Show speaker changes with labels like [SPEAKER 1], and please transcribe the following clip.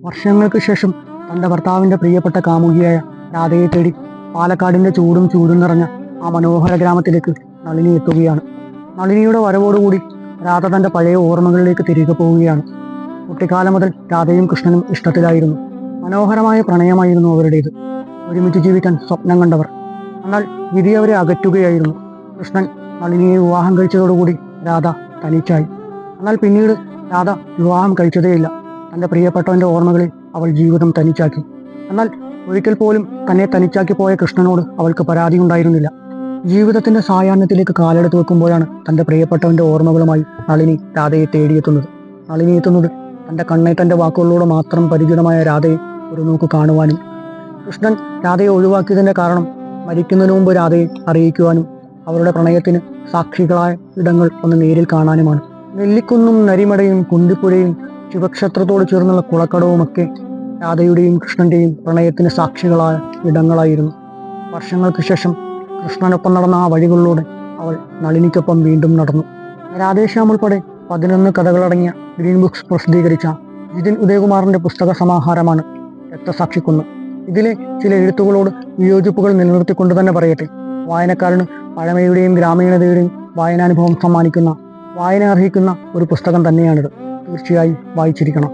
[SPEAKER 1] വർഷങ്ങൾക്ക് ശേഷം തൻ്റെ ഭർത്താവിൻ്റെ പ്രിയപ്പെട്ട കാമുകിയായ രാധയെ തേടി പാലക്കാടിൻ്റെ ചൂടും നിറഞ്ഞ ആ മനോഹര ഗ്രാമത്തിലേക്ക് നളിനി എത്തുകയാണ്. നളിനിയുടെ വരവോടുകൂടി രാധ തൻ്റെ പഴയ ഓർമ്മകളിലേക്ക് തിരികെ പോവുകയാണ്. കുട്ടിക്കാലം മുതൽ രാധയും കൃഷ്ണനും ഇഷ്ടത്തിലായിരുന്നു. മനോഹരമായ പ്രണയമായിരുന്നു അവരുടേത്. ഒരുമിച്ച് ജീവിക്കാൻ സ്വപ്നം കണ്ടവർ. എന്നാൽ വിധി അവരെ അകറ്റുകയായിരുന്നു. കൃഷ്ണൻ നളിനിയെ വിവാഹം കഴിച്ചതോടുകൂടി രാധ തനിച്ചായി. എന്നാൽ പിന്നീട് രാധ വിവാഹം കഴിച്ചതേയില്ല. തൻ്റെ പ്രിയപ്പെട്ടവൻ്റെ ഓർമ്മകളിൽ അവൾ ജീവിതം തനിച്ചാക്കി. എന്നാൽ ഒരിക്കൽ പോലും തന്നെ തനിച്ചാക്കി പോയ കൃഷ്ണനോട് അവൾക്ക് പരാതി ഉണ്ടായിരുന്നില്ല. ജീവിതത്തിൻ്റെ സായാഹ്നത്തിലേക്ക് കാലെടുത്ത് വെക്കുമ്പോഴാണ് തൻ്റെ പ്രിയപ്പെട്ടവൻ്റെ ഓർമ്മകളുമായി നളിനി രാധയെ തേടിയെത്തുന്നത്. നളിനി എത്തുന്നത് തൻ്റെ കണ്ണേറ്റൻ്റെ വാക്കുകളിലൂടെ മാത്രം പരിചിതമായ രാധയെ ഒരു നോക്ക് കാണുവാനും, കൃഷ്ണൻ രാധയെ ഒഴിവാക്കിയതിൻ്റെ കാരണം മരിക്കുന്നതിന് മുമ്പ് രാധയെ അറിയിക്കുവാനും, അവരുടെ പ്രണയത്തിന് സാക്ഷികളായ ഇടങ്ങൾ ഒന്ന് നേരിൽ കാണാനുമാണ്. നെല്ലിക്കുന്നും നരിമടയും കുണ്ടിപ്പുഴയും ശിവക്ഷേത്രത്തോട് ചേർന്നുള്ള കുളക്കടവുമൊക്കെ രാധയുടെയും കൃഷ്ണന്റെയും പ്രണയത്തിന് സാക്ഷികളായ ഇടങ്ങളായിരുന്നു. വർഷങ്ങൾക്ക് ശേഷം കൃഷ്ണനൊപ്പം നടന്ന ആ വഴികളിലൂടെ അവൾ നളിനിക്കൊപ്പം വീണ്ടും നടന്നു. രാധേശ്യാം ഉൾപ്പെടെ 11 കഥകളടങ്ങിയ ഗ്രീൻ ബുക്സ് പ്രസിദ്ധീകരിച്ച ജിതിൻ ഉദയകുമാറിന്റെ പുസ്തക സമാഹാരമാണ് രക്തസാക്ഷിക്കുന്ന്. ഇതിലെ ചില എഴുത്തുകളോട് വിയോജിപ്പുകൾ നിലനിർത്തിക്കൊണ്ട് തന്നെ പറയട്ടെ, വായനക്കാരന് പഴമയുടെയും ഗ്രാമീണതയുടെയും വായനാനുഭവം സമ്മാനിക്കുന്ന, വായന അർഹിക്കുന്ന ഒരു പുസ്തകം തന്നെയാണിത്. തീർച്ചയായും വായിച്ചിരിക്കണം.